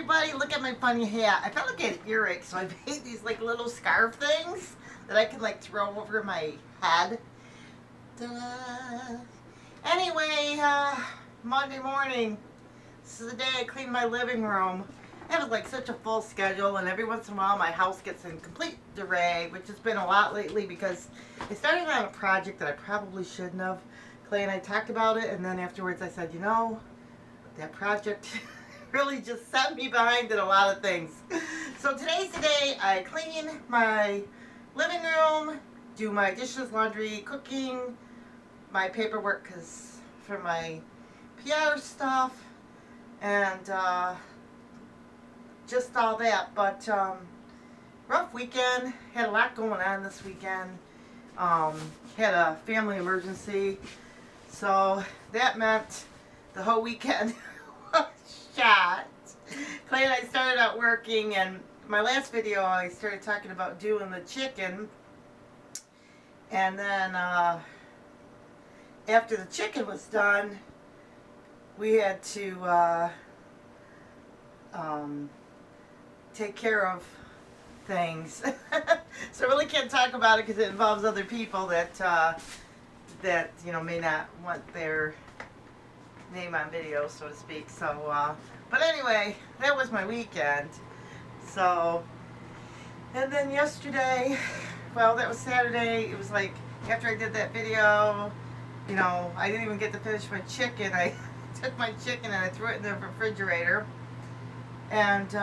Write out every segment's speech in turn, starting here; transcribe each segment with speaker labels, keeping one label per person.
Speaker 1: everybody, look at my funny hat. I felt like I had earache, so I made these like little scarf things that I can like throw over my head. Ta-da. Anyway, Monday morning. This is the day I clean my living room. I have like such a full schedule, and every once in a while my house gets in complete disarray, which has been a lot lately because I started on a project that I probably shouldn't have. Clay and I talked about it, and then afterwards I said, you know, that project really just set me behind in a lot of things. So today's the day I clean my living room, do my dishes, laundry, cooking, my paperwork for my PR stuff, and just all that. But rough weekend. Had a lot going on this weekend. Had a family emergency, so that meant the whole weekend was shot. Clay and I started out working, and my last video I started talking about doing the chicken, and then after the chicken was done, we had to take care of things. So I really can't talk about it because it involves other people that that you know may not want their name on video, so to speak. So but anyway, that was my weekend. So, and then yesterday, well, that was Saturday. It was like after I did that video, you know, I didn't even get to finish my chicken. I took my chicken and I threw it in the refrigerator. And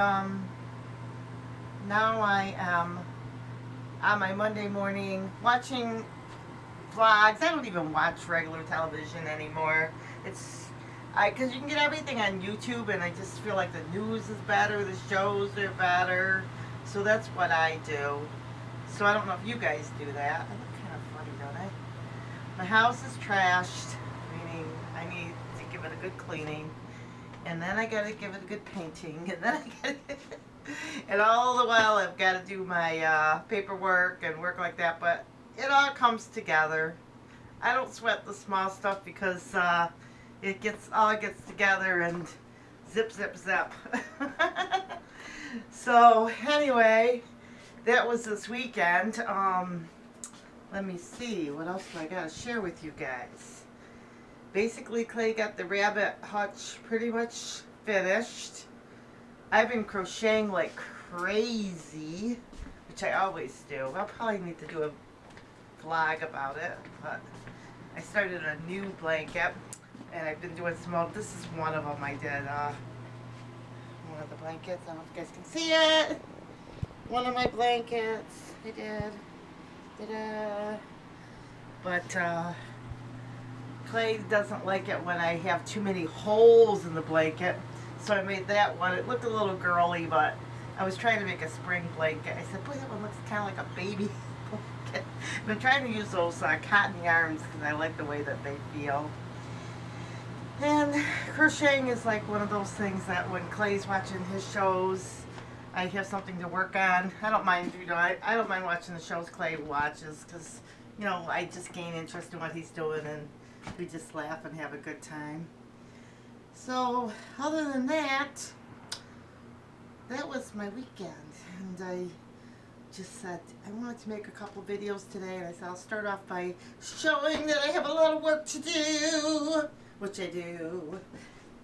Speaker 1: now I am on my Monday morning watching vlogs. I don't even watch regular television anymore. Because you can get everything on YouTube, and I just feel like the news is better, the shows are better. So that's what I do. So I don't know if you guys do that. I look kind of funny, don't I? My house is trashed, meaning I need to give it a good cleaning. And then I gotta give it a good painting. And then I gotta and all the while I've got to do my paperwork and work like that. But it all comes together. I don't sweat the small stuff because it all gets together and zip, zip, zip. So anyway, that was this weekend. Let me see, what else do I got to share with you guys? Basically, Clay got the rabbit hutch pretty much finished. I've been crocheting like crazy, which I always do. I'll probably need to do a vlog about it, but I started a new blanket, and I've been doing some more. This is one of them I did. One of the blankets. I don't know if you guys can see it. One of my blankets I did. Ta-da. But Clay doesn't like it when I have too many holes in the blanket, so I made that one. It looked a little girly, but I was trying to make a spring blanket. I said, boy, that one looks kind of like a baby blanket. I've been trying to use those cotton yarns because I like the way that they feel. And crocheting is like one of those things that when Clay's watching his shows, I have something to work on. I don't mind, you know, I don't mind watching the shows Clay watches because, you know, I just gain interest in what he's doing, and we just laugh and have a good time. So, other than that, that was my weekend, and I just said I wanted to make a couple videos today, and I said I'll start off by showing that I have a lot of work to do, which I do.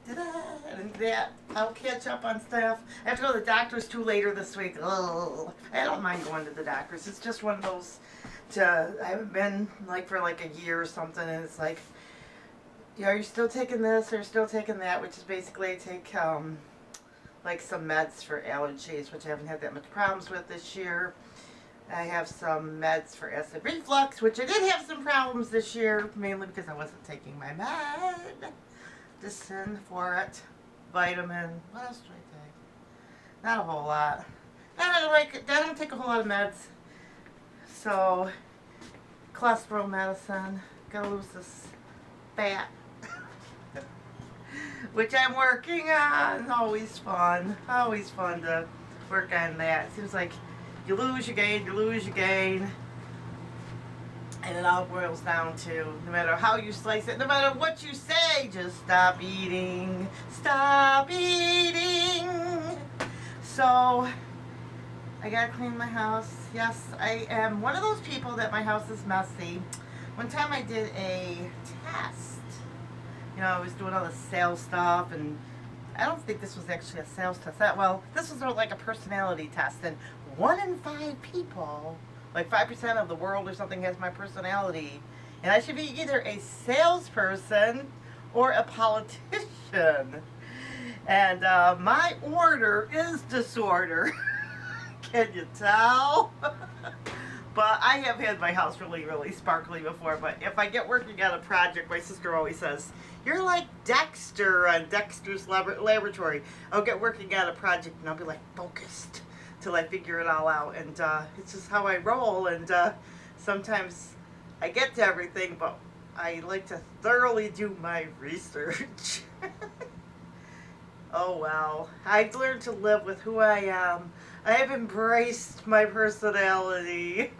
Speaker 1: And that I'll catch up on stuff. I have to go to the doctor's too later this week. Oh, I don't mind going to the doctor's. It's just one of those. I haven't been like for like a year or something, and it's like, yeah, are you still taking this or still taking that? Which is basically I take like some meds for allergies, which I haven't had that much problems with this year. I have some meds for acid reflux, which I did have some problems this year, mainly because I wasn't taking my medicine for it. Vitamin. What else do I take? Not a whole lot. I don't take a whole lot of meds. So, cholesterol medicine. Gotta lose this fat. Which I'm working on. Always fun. Always fun to work on that. It seems like you lose, you gain, you lose, you gain. And it all boils down to, no matter how you slice it, no matter what you say, just stop eating. Stop eating. So I gotta clean my house. Yes, I am one of those people that my house is messy. One time I did a test. You know, I was doing all the sales stuff, and I don't think this was actually a sales test. Well, this was sort of like a personality test, and 1 in 5 people, like 5% of the world or something, has my personality. And I should be either a salesperson or a politician. And my order is disorder. Can you tell? But I have had my house really, really sparkly before. But if I get working on a project, my sister always says, "You're like Dexter on Dexter's Laboratory." I'll get working on a project and I'll be like focused till I figure it all out. And it's just how I roll. And sometimes I get to everything, but I like to thoroughly do my research. Oh well, I've learned to live with who I am. I have embraced my personality.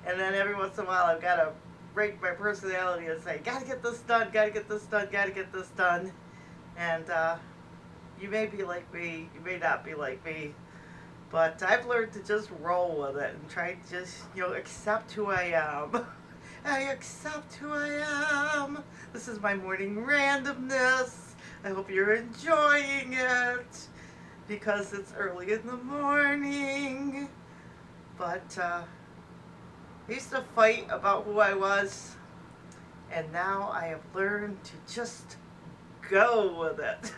Speaker 1: And then every once in a while I've got to break my personality and say, gotta get this done, gotta get this done, gotta get this done. And you may be like me, you may not be like me, but I've learned to just roll with it and try to just, accept who I am. I accept who I am. This is my morning randomness. I hope you're enjoying it because it's early in the morning. But I used to fight about who I was, and now I have learned to just go with it.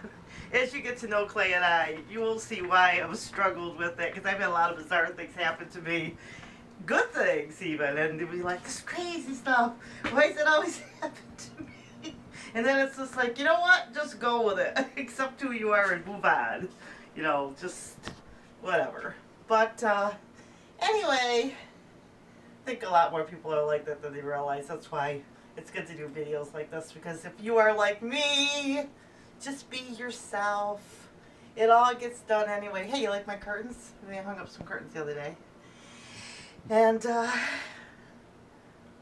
Speaker 1: As you get to know Clay and I, you will see why I've struggled with it, because I've had a lot of bizarre things happen to me. Good things even, and it'd be like, this crazy stuff. Why does it always happen to me? And then it's just like, you know what? Just go with it. Accept who you are and move on. Just whatever. But anyway, I think a lot more people are like that than they realize. That's why it's good to do videos like this, because if you are like me, just be yourself. It all gets done anyway. Hey, you like my curtains? I hung up some curtains the other day. And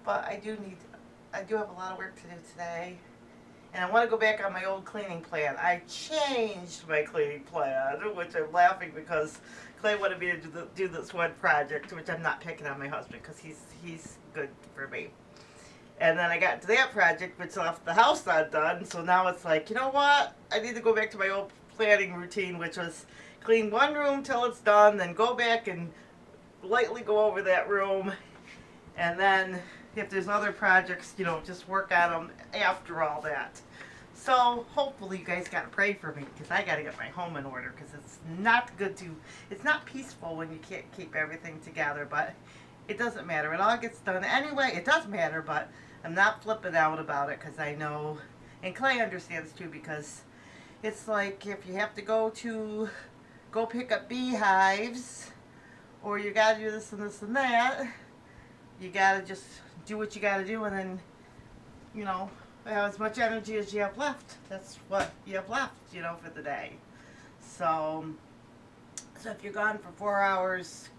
Speaker 1: but I do have a lot of work to do today. And I want to go back on my old cleaning plan. I changed my cleaning plan, which I'm laughing because Clay wanted me to do this one project, which I'm not picking on my husband because he's good for me. And then I got to that project, which left the house undone. So now it's like, you know what? I need to go back to my old planning routine, which was clean one room till it's done, then go back and lightly go over that room, and then if there's other projects, just work on them after all that. So hopefully you guys gotta pray for me, because I gotta get my home in order, because it's not peaceful when you can't keep everything together. But it doesn't matter, it all gets done anyway. It does matter, but I'm not flipping out about it, because I know, and Clay understands too, because it's like if you have to go pick up beehives, or you gotta do this and this and that, you gotta just do what you gotta do, and then, have as much energy as you have left. That's what you have left, for the day. So if you're gone for 4 hours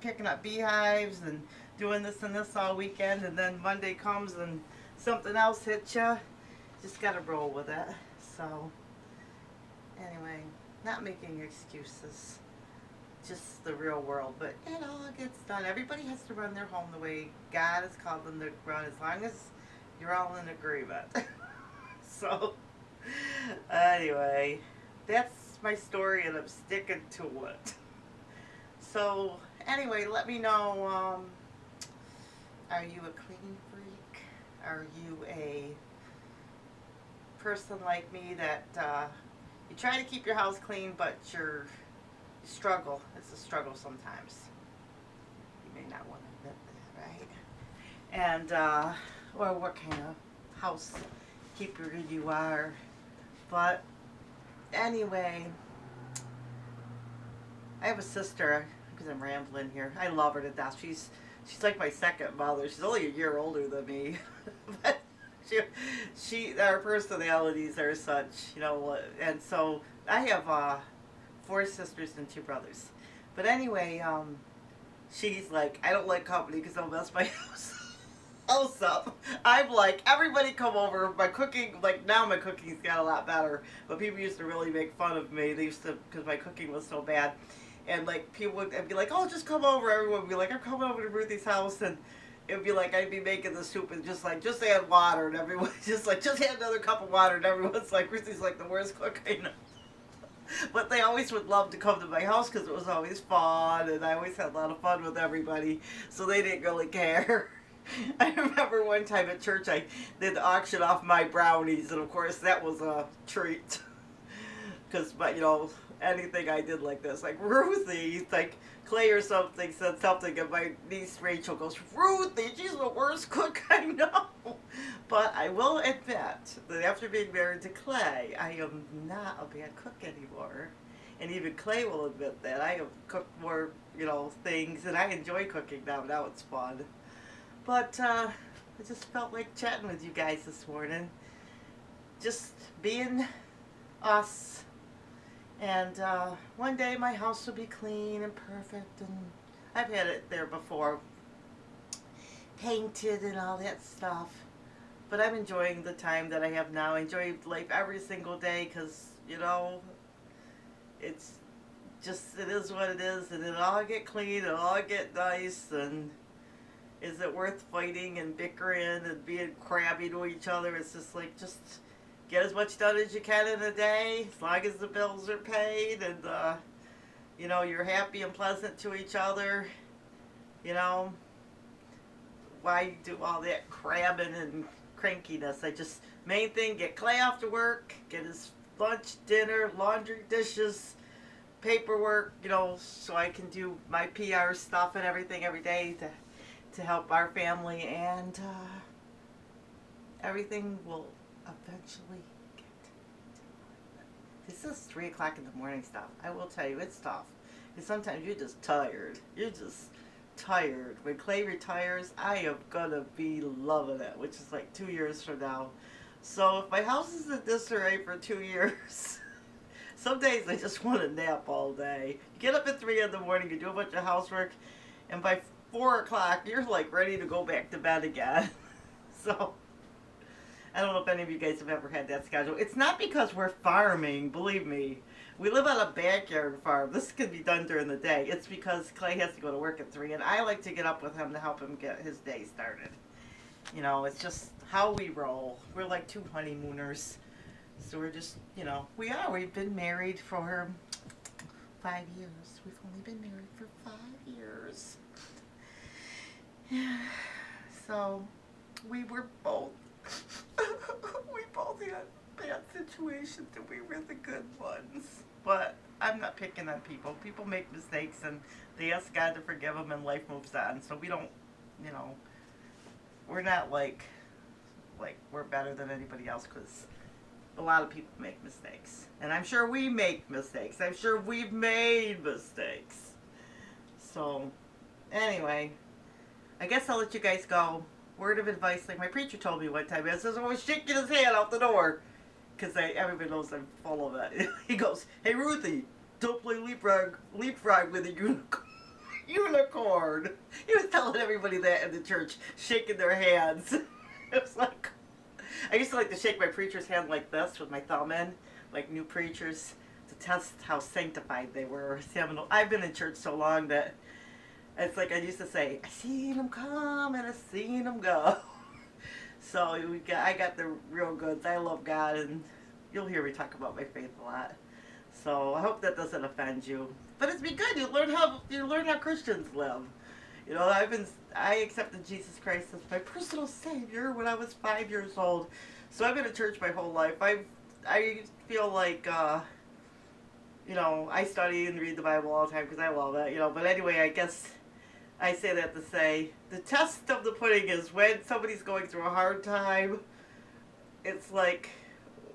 Speaker 1: picking up beehives and doing this and this all weekend, and then Monday comes and something else hits you, just gotta roll with it. So anyway, not making excuses. Just the real world, but it all gets done. Everybody has to run their home the way God has called them to run, as long as you're all in agreement. So anyway, that's my story, and I'm sticking to it. So anyway, let me know, are you a clean freak? Are you a person like me that you try to keep your house clean, but you struggle? It's a struggle sometimes. You may not want to admit that, right? And or what kind of housekeeper you are. But anyway, I have a sister, because I'm rambling here. I love her to death. She's like my second mother. She's only a year older than me. But our personalities are such, and so I have 4 sisters and 2 brothers. But anyway, she's like, I don't like company because I'll mess my house up. I'm like, everybody come over. My cooking, like now my cooking's got a lot better, but people used to really make fun of me. They used to, because my cooking was so bad. And like people would be like, "Oh, just come over." Everyone would be like, "I'm coming over to Ruthie's house," and it would be like I'd be making the soup and just like just add water, and everyone's just like just add another cup of water, and everyone's like, "Ruthie's like the worst cook I know." But they always would love to come to my house because it was always fun, and I always had a lot of fun with everybody, so they didn't really care. I remember one time at church I did auction off my brownies, and of course that was a treat. Because, but anything I did like this, like Ruthie, like Clay or something said something, and my niece Rachel goes, "Ruthie, she's the worst cook I know." But I will admit that after being married to Clay, I am not a bad cook anymore. And even Clay will admit that. I have cooked more, things, and I enjoy cooking now. Now it's fun. But I just felt like chatting with you guys this morning. Just being us. And one day my house will be clean and perfect, and I've had it there before, painted and all that stuff. But I'm enjoying the time that I have now. I enjoy life every single day because, it's just, it is what it is, and it'll all get clean, it'll all get nice, and is it worth fighting and bickering and being crabby to each other? It's just like, just get as much done as you can in a day, as long as the bills are paid, and you're happy and pleasant to each other. Why do all that crabbing and crankiness? Main thing, get Clay off to work, get his lunch, dinner, laundry, dishes, paperwork, so I can do my PR stuff and everything every day to help our family, and everything will eventually get done. This is 3 o'clock in the morning stuff. I will tell you, it's tough. Because sometimes you're just tired. You're just tired. When Clay retires, I am gonna be loving it, which is like 2 years from now. So if my house is in disarray for 2 years, some days I just want to nap all day. You get up at 3 in the morning, you do a bunch of housework, and by 4 o'clock, you're like ready to go back to bed again. So I don't know if any of you guys have ever had that schedule. It's not because we're farming, believe me. We live on a backyard farm. This can be done during the day. It's because Clay has to go to work at 3, and I like to get up with him to help him get his day started. It's just how we roll. We're like 2 honeymooners. So we're just, we've been married for 5 years. We've only been married for 5 years. So we were both we both had bad situations, and we were the good ones. But I'm not picking on people. People make mistakes, and they ask God to forgive them, and life moves on. So we don't, we're not like we're better than anybody else, because a lot of people make mistakes. And I'm sure we make mistakes. I'm sure we've made mistakes. So anyway, I guess I'll let you guys go. Word of advice, like my preacher told me one time, he says, always shaking his hand out the door, because everybody knows I'm full of it. He goes, "Hey Ruthie, don't play leapfrog with a unicorn." He was telling everybody that in the church, shaking their hands. It was like, I used to like to shake my preacher's hand like this with my thumb in, like new preachers, to test how sanctified they were. See, I've been in church so long that it's like I used to say, "I seen him come and I seen him go." So I got the real goods. I love God, and you'll hear me talk about my faith a lot. So I hope that doesn't offend you. But it's been good. You learn how Christians live. I accepted Jesus Christ as my personal Savior when I was 5 years old. So I've been in church my whole life. I feel like I study and read the Bible all the time because I love it. But anyway, I guess I say that to say the test of the pudding is when somebody's going through a hard time. It's like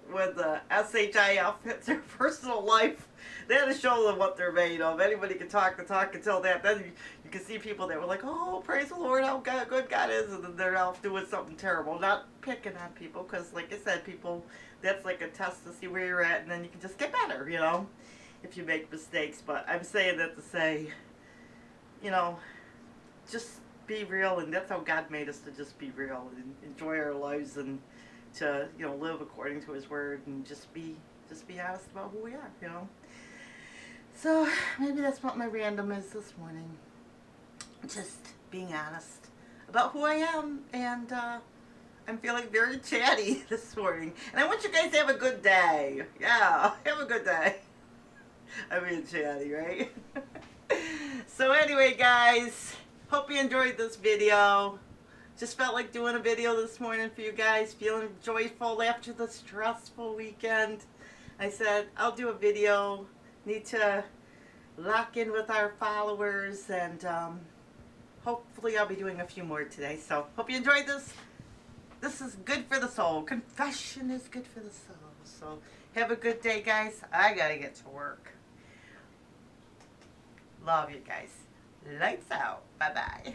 Speaker 1: when the SHIF hits their personal life, they had to show them what they're made of. Anybody can talk the talk until that. Then you can see people that were like, "Oh, praise the Lord, how good God is," and then they're off doing something terrible. Not picking on people, because like I said, people, that's like a test to see where you're at, and then you can just get better, if you make mistakes. But I'm saying that to say, just be real, and that's how God made us, to just be real and enjoy our lives, and to live according to His word, and just be honest about who we are. So maybe that's what my random is this morning. Just being honest about who I am, and I'm feeling very chatty this morning. And I want you guys to have a good day. Yeah, have a good day. I'm being chatty, right? So anyway, guys, hope you enjoyed this video. Just felt like doing a video this morning for you guys, feeling joyful after the stressful weekend. I said, I'll do a video. Need to lock in with our followers, and hopefully I'll be doing a few more today. So hope you enjoyed this. This is good for the soul. Confession is good for the soul. So have a good day, guys. I gotta get to work. Love you guys. Lights out. Bye-bye.